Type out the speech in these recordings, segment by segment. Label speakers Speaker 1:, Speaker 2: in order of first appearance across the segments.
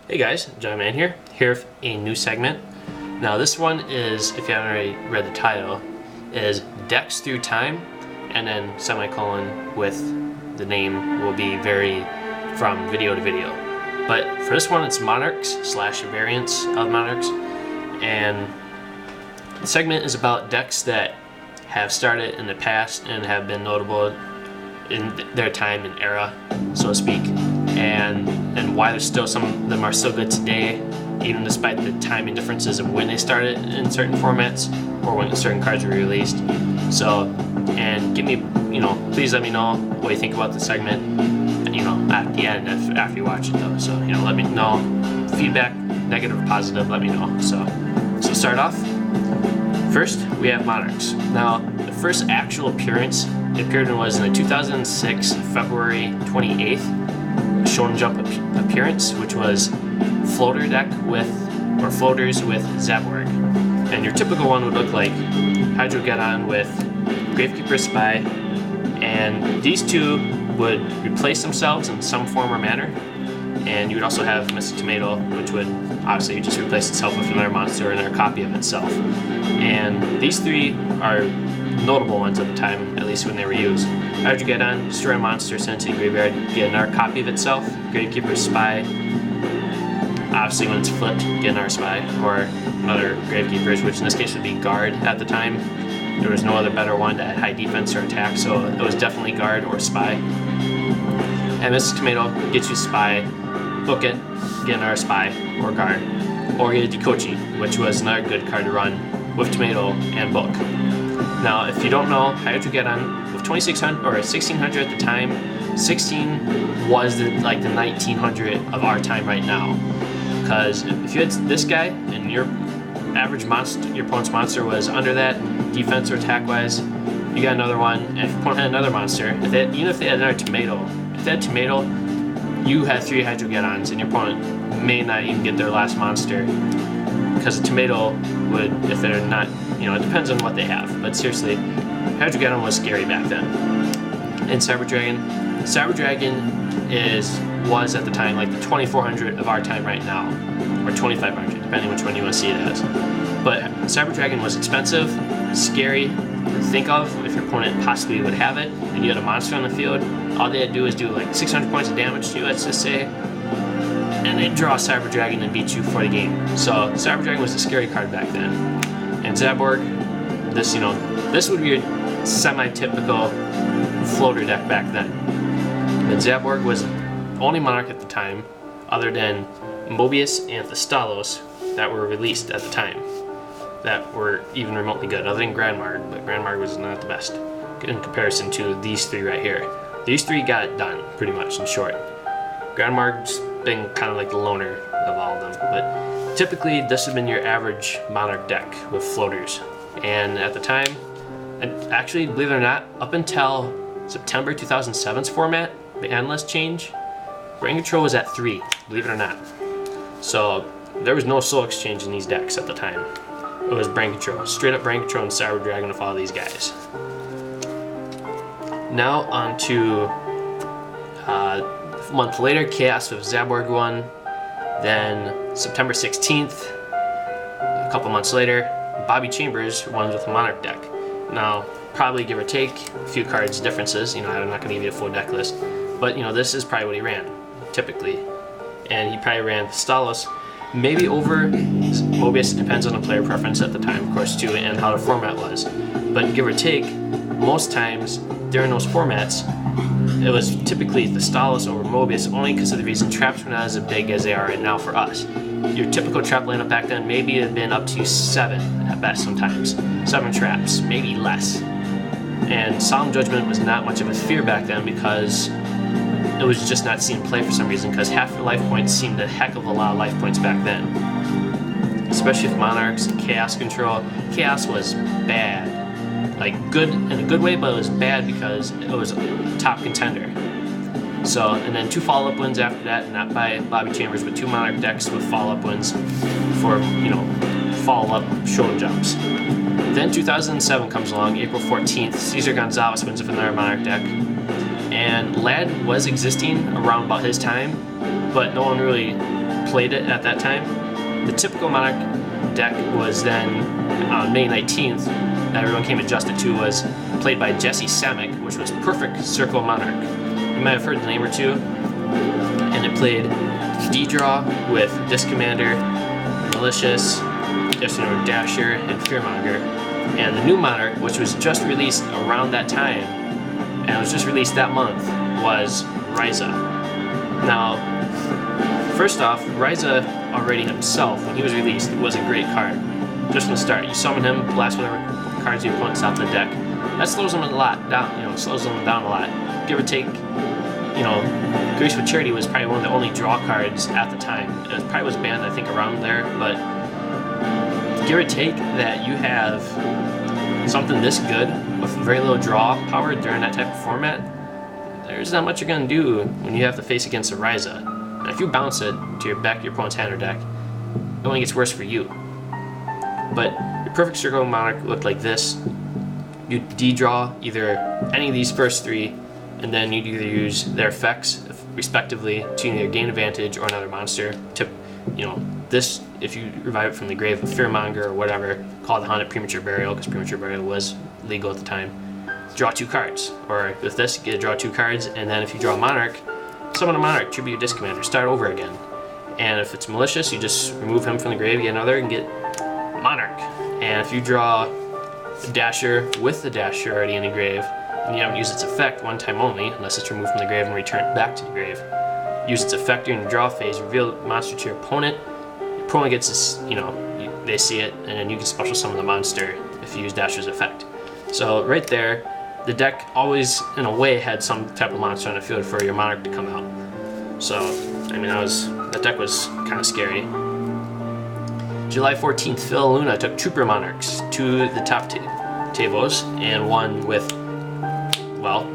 Speaker 1: Hey guys, naMehTnoJ here with a new segment. Now this one is, if you haven't already read the title, is decks through time, and then semicolon with the name will be vary from video to video. But for this one it's Monarchs / variants of Monarchs, and the segment is about decks that have started in the past and have been notable in their time and era, so to speak, and why there's still some of them are still good today, even despite the timing differences of when they started in certain formats or when certain cards were released. So, and give me, please let me know what you think about the segment, at the end after you watch it though. So, let me know, feedback, negative or positive, let me know. So start off. First, we have Monarchs. Now, the first actual appearance it appeared in was in the 2006 February 28th Shonen Jump appearance, which was floater deck or floaters with Zaborg. And your typical one would look like Hydrogeddon with Gravekeeper Spy, and these two would replace themselves in some form or manner. And you would also have naMehTnoJ, which would obviously just replace itself with another monster or another copy of itself. And these three are notable ones at the time, at least when they were used. Hydrogeddon, destroy a monster, send it to the graveyard, get another copy of itself. Gravekeeper Spy, obviously when it's flipped, get another Spy, or another Gravekeepers, which in this case would be Guard at the time. There was no other better one that had high defense or attack, so it was definitely Guard or Spy. And naMehTnoJ gets you Spy, book it, get another Spy or Guard, or get a Dekochi, which was another good card to run with naMehTnoJ and book. Now, if you don't know, Hydrogeddon with 2600 or 1600 at the time, 16 was the 1900 of our time right now. Because if you had this guy and your average monster, your opponent's monster was under that defense or attack wise, you got another one. And if your opponent had another monster, even if they had another naMehTnoJ, if they had naMehTnoJ, you had 3 Hydrogeddons, and your opponent may not even get their last monster, because the naMehTnoJ would, if they're not, it depends on what they have, but seriously, Hydrogeddon was scary back then. And Cyber Dragon was at the time like the 2400 of our time right now, or 2500, depending which one you want to see it as. But Cyber Dragon was expensive, scary to think of if your opponent possibly would have it, and you had a monster on the field. All they had to do is do like 600 points of damage to you, let's just say, and they'd draw Cyber Dragon and beat you for the game. So Cyber Dragon was a scary card back then. And Zaborg, this would be your semi-typical floater deck back then. But Zaborg was only Monarch at the time, other than Mobius and Thastalos, that were released at the time, that were even remotely good, other than Grandmarg, but Grandmarg was not the best in comparison to these three right here. These three got it done, pretty much, in short. Grandmarg's been kind of like the loner of all of them, but typically this would have been your average Monarch deck with floaters. And at the time, and actually, believe it or not, up until September 2007's format, the analyst change, Brain Control was at 3, believe it or not. So there was no soul exchange in these decks at the time. It was Brain Control, straight up Brain Control and Cyber Dragon with all these guys. Now on to a month later, Chaos with Zaborg won. Then September 16th, a couple months later, Bobby Chambers won with a Monarch deck. Now, probably give or take a few cards differences, I'm not going to give you a full deck list, but this is probably what he ran, typically. And he probably ran Thastalos, maybe over Mobius. It depends on the player preference at the time, of course, too, and how the format was. But give or take, most times during those formats, it was typically Thastalos over Mobius, only because of the reason traps were not as big as they are right now for us. Your typical trap lineup back then maybe had been up to 7 at best sometimes. 7 traps, maybe less. And Solemn Judgment was not much of a fear back then because it was just not seen play for some reason, because half your life points seemed a heck of a lot of life points back then. Especially with Monarchs and Chaos Control. Chaos was bad. Like good in a good way, but it was bad because it was a top contender. So, and then 2 follow-up wins after that, not by Bobby Chambers, but 2 Monarch decks with follow-up wins for, follow-up Shonen Jumps. Then 2007 comes along, April 14th, Cesar Gonzalez wins with another Monarch deck. And Lad was existing around about his time, but no one really played it at that time. The typical Monarch deck was then, on May 19th, that everyone came adjusted to, was played by Jesse Samick, which was Perfect Circle Monarch. You might have heard the name or two. And it played D-Draw with Disc Commander, Malicious, Dasher, and Fearmonger. And the new Monarch, which was just released around that time, and it was just released that month, was Ryza. Now, first off, Ryza already himself, when he was released, it was a great card. Just from the start, you summon him, blast whatever cards your opponent's out the deck. That slows them a lot down, slows them down a lot. Give or take, Grace with Charity was probably one of the only draw cards at the time. It probably was banned, I think, around there, but give or take that you have something this good with very little draw power during that type of format, there's not much you're going to do when you have to face against a Ryza. And if you bounce it to your back of your opponent's hand or deck, it only gets worse for you. But your Perfect Circle Monarch looked like this. You'd D-draw either any of these first three, and then you'd either use their effects, respectively, to either gain advantage or another monster. This, if you revive it from the grave with Fearmonger or whatever, call it Haunted Premature Burial, because Premature Burial was legal at the time. Draw 2 cards. Or with this, you get to draw 2 cards, and then if you draw a Monarch, summon a Monarch, tribute your Disc Commander, start over again. And if it's Malicious, you just remove him from the grave, get another, and get Monarch. And if you draw a Dasher with the Dasher already in the grave, and you haven't used its effect one time only, unless it's removed from the grave and returned back to the grave, use its effect during the draw phase, reveal the monster to your opponent. Your opponent gets this, they see it, and then you can special summon the monster if you use Dasher's effect. So right there, the deck always, in a way, had some type of monster on the field for your Monarch to come out. So, that deck was kind of scary. July 14th, Phil Luna took Trooper Monarchs to the top tables and won with,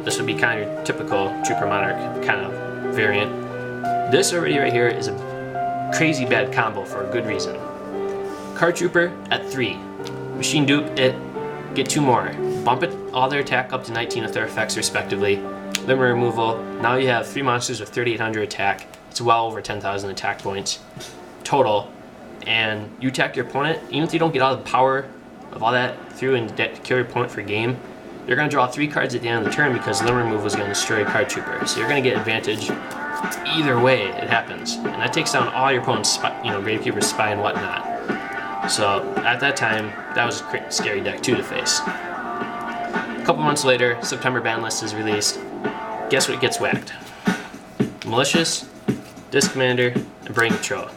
Speaker 1: this would be kind of your typical Trooper Monarch kind of variant. This already right here is a crazy bad combo for a good reason. Card Trooper at 3. Machine Dupe it, get 2 more. Bump it all their attack up to 19 with their effects respectively. Limit removal. Now you have 3 monsters with 3,800 attack. It's well over 10,000 attack points total. And you attack your opponent, even if you don't get all the power of all that through and kill your opponent for game, you're going to draw 3 cards at the end of the turn because limit removal is going to destroy Card Trooper. So you're going to get advantage either way it happens. And that takes down all your opponent's Gravekeeper's Spy and whatnot. So at that time, that was a scary deck too to face. A couple months later, September ban list is released. Guess what gets whacked? Malicious, Disc Commander, and Brain Control.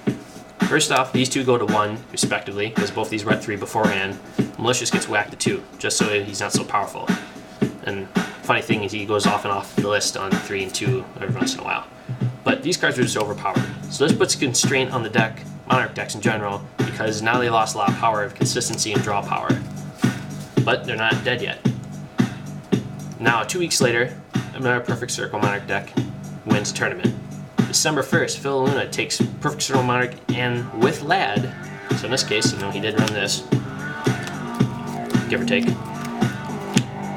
Speaker 1: First off, these 2 go to 1, respectively, because both these were at 3 beforehand. Malicious gets whacked to 2, just so he's not so powerful. And funny thing is he goes off and off the list on 3 and 2 every once in a while. But these cards are just overpowered. So this puts a constraint on the deck, Monarch decks in general, because now they lost a lot of power of consistency and draw power. But they're not dead yet. Now, 2 weeks later, another Perfect Circle Monarch deck wins a tournament. December 1st, Phil Luna takes Perfect Circle Monarch and with Lad, so in this case, he did run this, give or take,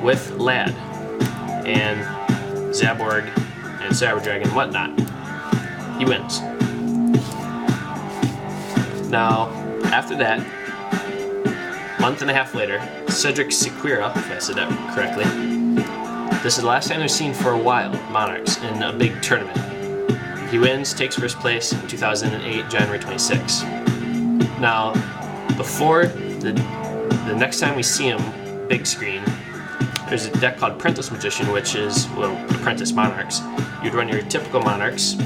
Speaker 1: with Lad and Zaborg and Cyber Dragon and whatnot. He wins. Now, after that, month and a half later, Cedric Sequeira, if I said that correctly, this is the last time they're seen for a while, Monarchs, in a big tournament. He wins, takes first place in 2008, January 26. Now, before the next time we see him big screen, there's a deck called Apprentice Magician, which is, Apprentice Monarchs. You'd run your typical Monarchs,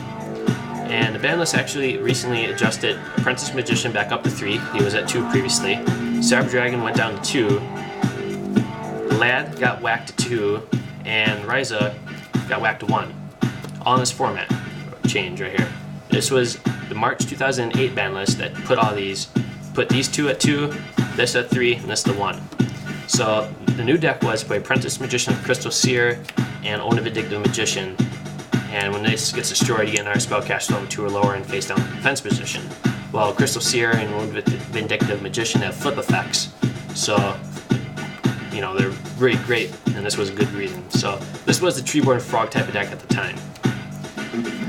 Speaker 1: and the ban list actually recently adjusted Apprentice Magician back up to 3. He was at 2 previously. Cyber Dragon went down to 2. Lad got whacked to 2, and Ryza got whacked to 1. All in this format change right here. This was the March 2008 ban list that put these 2 at 2, this at 3, and this to 1. So the new deck was play Apprentice Magician of Crystal Seer and Own a Vindictive Magician. And when this gets destroyed, you get another spellcaster level 2 or lower and face down defense position. While Crystal Seer and Own a Vindictive Magician have flip effects. So, they're really great, and this was a good reason. So this was the Treeborn Frog type of deck at the time.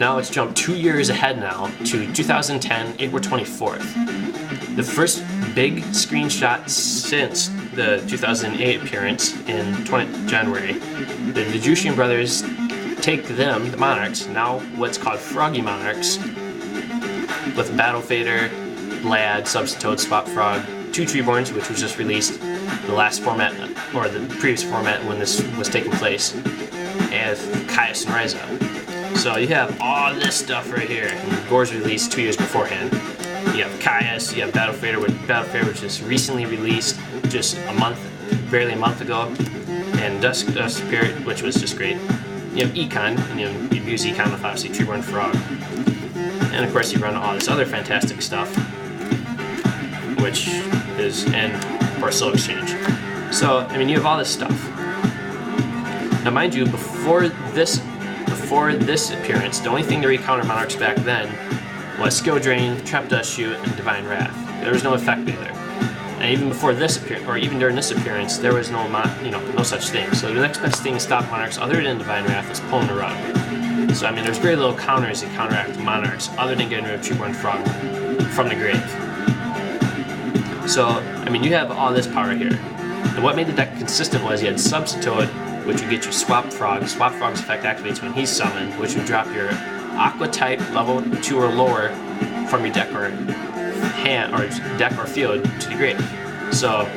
Speaker 1: Now let's jump 2 years ahead now to 2010, April 24th. The first big screenshot since the 2008 appearance in January. The Jushian brothers take them, the Monarchs, now what's called Froggy Monarchs, with Battle Fader, Lad, Substitoad, Swap Frog, 2 Treeborns, which was just released the last format, or the previous format when this was taking place, and Caius and Reza. So you have all this stuff right here. And Gore's released 2 years beforehand. You have Caius, you have Battle Fader, which is recently released just barely a month ago, and Dusk Spirit, which was just great. You have Econ, and you use Econ with obviously Treeborn Frog. And of course you run all this other fantastic stuff, which is, and of course Soul Exchange. So, I mean, you have all this stuff. Now mind you, before this appearance, the only thing to recounter Monarchs back then was Skill Drain, Trap Dust Shoot, and Divine Wrath. There was no effect either. And even before this appearance, or even during this appearance, there was no such thing. So the next best thing to stop Monarchs other than Divine Wrath is pulling the rug. So I mean, there's very little counters that counteract Monarchs other than getting rid of Treeborn Frog from the grave. So I mean, you have all this power here. And what made the deck consistent was you had Substitoad, which would get you Swap Frog. Swap Frog's effect activates when he's summoned, which would drop your Aqua type level 2 or lower from your deck or field to the grave. So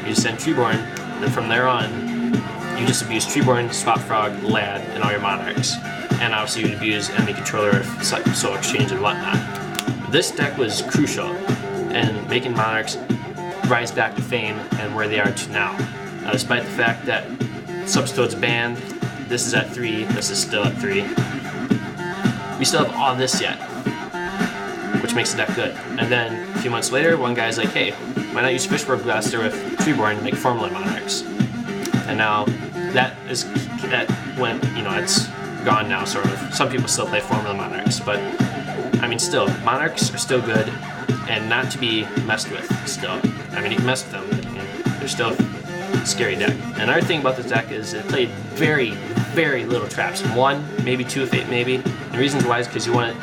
Speaker 1: you send Treeborn, then from there on you just abuse Treeborn, Swap Frog, Lad, and all your Monarchs. And obviously you would abuse enemy controller, Soul Exchange, and whatnot. This deck was crucial in making Monarchs rise back to fame and where they are to now. Despite the fact that Substitoad's banned, this is at 3, this is still at 3. We still have all this yet, which makes the deck good. And then a few months later, one guy's like, hey, why not use Fishborg Blaster with Treeborn to make Formula Monarchs? And now that went, it's gone now, sort of. Some people still play Formula Monarchs, but I mean, still, Monarchs are still good and not to be messed with still. I mean, you can mess with them, they're still a scary deck. Another thing about this deck is it played very, very little traps. 1, maybe 2 if 8 maybe. The reasons why is because you want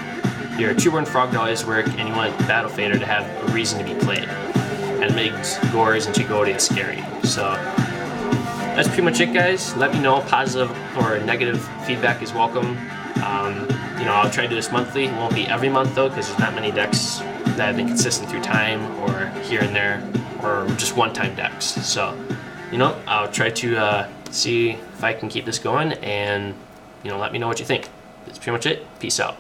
Speaker 1: your Treeborn Frog to always work, and you want Battle Fader to have a reason to be played. And it makes Gores and Chigodians scary. So that's pretty much it, guys. Let me know, positive or negative feedback is welcome. I'll try to do this monthly. It won't be every month though, because there's not many decks that have been consistent through time, or here and there, or just one-time decks. So, I'll try to see if I can keep this going, and let me know what you think. That's pretty much it. Peace out.